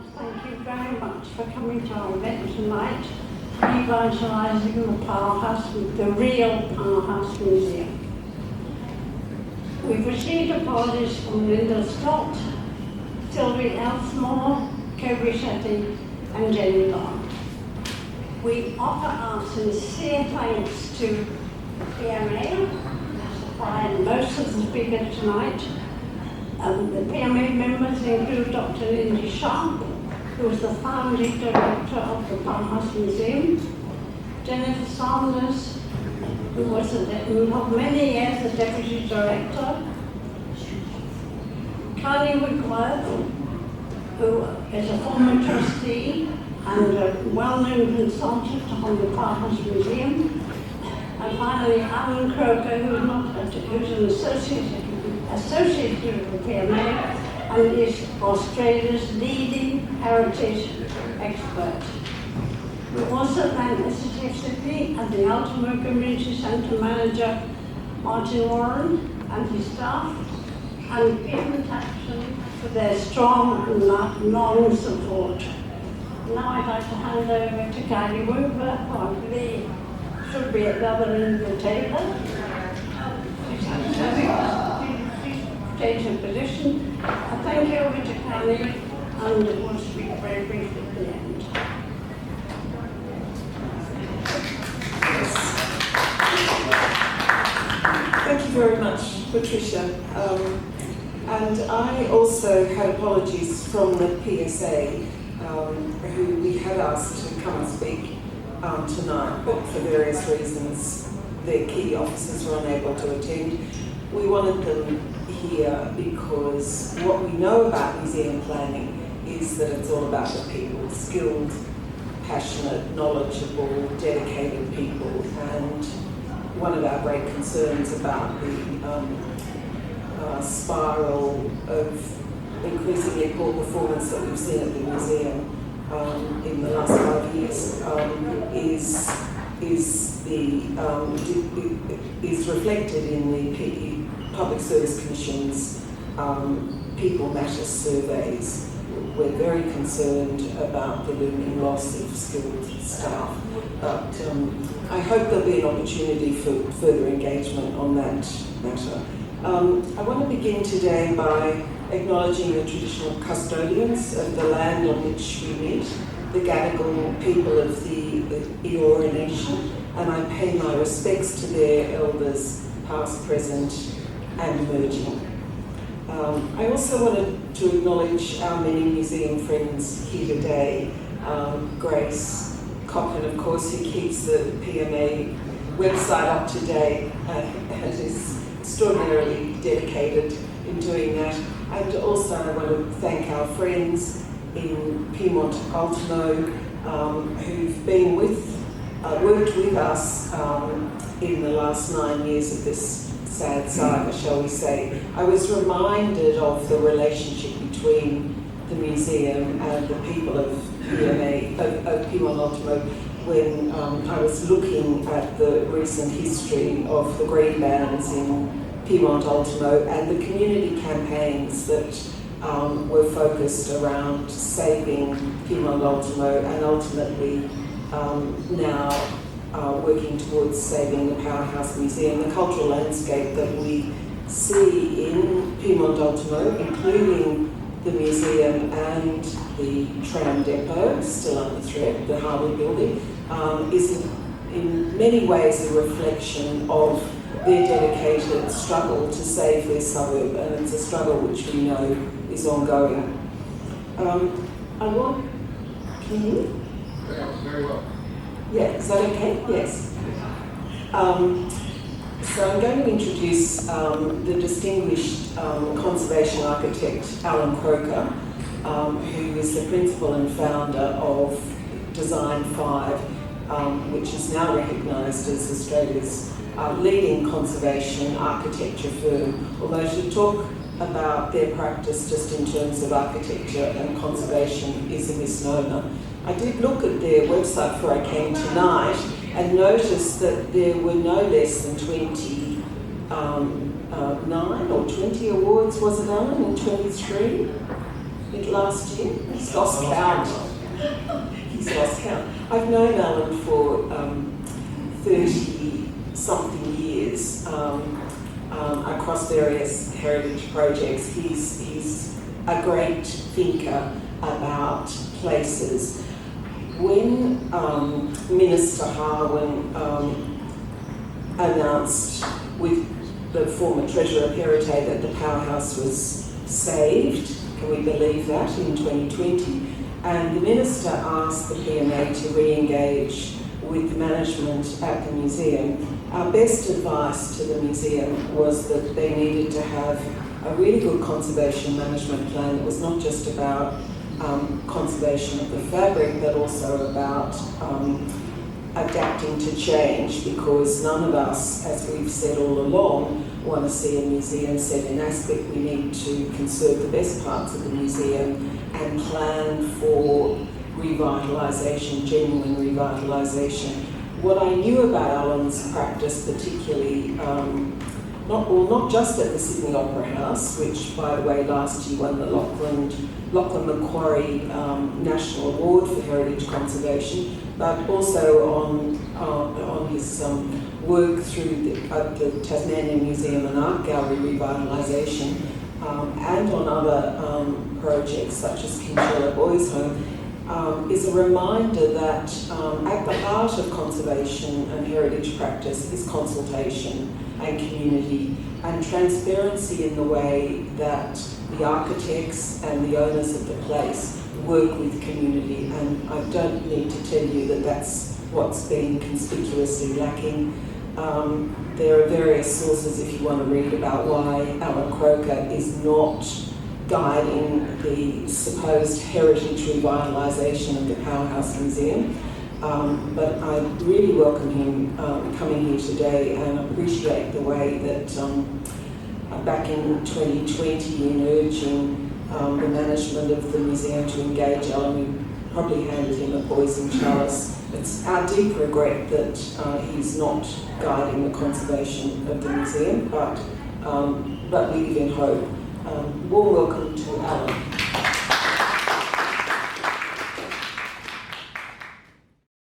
Thank you very much for coming to our event tonight, revitalising the Powerhouse, the real Powerhouse Museum. We've received apologies from Linda Scott, Sylvie Elsmore, Kobe Shetty and Jenny Long. We offer our sincere thanks to PMA, and most of the speakers tonight. The PMA members include Dr. Lindy Sharp, who is the founding director of the Powerhouse Museum, Jennifer Saunders, who was for many years the deputy director, Carly Wickworth, who is a former trustee and a well-known consultant on the Powerhouse Museum, and finally Alan Croker, who's an associate with the PMA and is Australia's leading heritage expert. We also thank SSF Sydney and the Ultimo Community Centre manager Martin Warren and his staff, and Peter Tapson for their strong and long support. Now I'd like to hand over to Kylie Woover, who I believe should be at the other end of the table. Take a position. I thank you over to Kylie, and I want to speak very briefly at the end. Thank you very much, Patricia. And I also had apologies from the PSA, who we had asked to come and speak tonight, but for various reasons their key officers were unable to attend. We wanted them here because what we know about museum planning is that it's all about the people, skilled, passionate, knowledgeable, dedicated people, and one of our great concerns about the spiral of increasingly poor performance that we've seen at the museum in the last 5 years is reflected in the Public Service Commission's People Matters surveys. We're very concerned about the looming loss of skilled staff, but I hope there'll be an opportunity for further engagement on that matter. I want to begin today by acknowledging the traditional custodians of the land on which we meet, the Gadigal people of the Eora Nation, and I pay my respects to their elders, past, present, and emerging. I also wanted to acknowledge our many museum friends here today. Grace Cochrane, of course, who keeps the PMA website up to date and is extraordinarily dedicated in doing that. And also I want to thank our friends in Piedmont Ultimo who've been worked with us in the last 9 years of this sad saga, shall we say. I was reminded of the relationship between the museum and the people of Piedmont Ultimo when I was looking at the recent history of the green bans in Piedmont Ultimo and the community campaigns that were focused around saving Piedmont Ultimo and ultimately now working towards saving the Powerhouse Museum. The cultural landscape that we see in Piedmont Ultimo, including the museum and the tram depot, still under threat, the Harbour building, is in many ways a reflection of their dedicated struggle to save their suburb, and it's a struggle which we know is ongoing. Can you hear me? Very well. Yeah, is that okay? Yes. So I'm going to introduce the distinguished conservation architect, Alan Croker, who is the principal and founder of Design 5, which is now recognised as Australia's leading conservation architecture firm, although to talk about their practice just in terms of architecture and conservation is a misnomer. I did look at their website before I came tonight and noticed that there were no less than 29 or 20 awards, was it, Alan, in 23? last year. He's lost count. He's lost count. I've known Alan for 30-something years across various heritage projects. He's a great thinker about places. When Minister Harwin announced with the former Treasurer Perrottet that the powerhouse was saved, can we believe that, in 2020? And the Minister asked the PMA to re-engage with the management at the museum. Our best advice to the museum was that they needed to have a really good conservation management plan that was not just about conservation of the fabric, but also about adapting to change, because none of us, as we've said all along, want to see a museum set in aspect. We need to conserve the best parts of the museum and plan for revitalisation, genuine revitalisation. What I knew about Alan's practice, particularly, not just at the Sydney Opera House, which, by the way, last year won the Lachlan Macquarie National Award for Heritage Conservation, but also on his work through the Tasmanian Museum and Art Gallery revitalisation, and on other projects such as Kinchela Boys Home, is a reminder that at the heart of conservation and heritage practice is consultation and community and transparency in the way that the architects and the owners of the place work with community. And I don't need to tell you that that's what's been conspicuously lacking. There are various sources if you want to read about why Alan Croker is not guiding the supposed heritage revitalisation of the Powerhouse Museum. But I really welcome him coming here today and appreciate the way that back in 2020 in urging the management of the museum to engage Alan, we probably handed him a poison chalice. It's our deep regret that he's not guiding the conservation of the museum, but we live in hope. Warm welcome to Alan.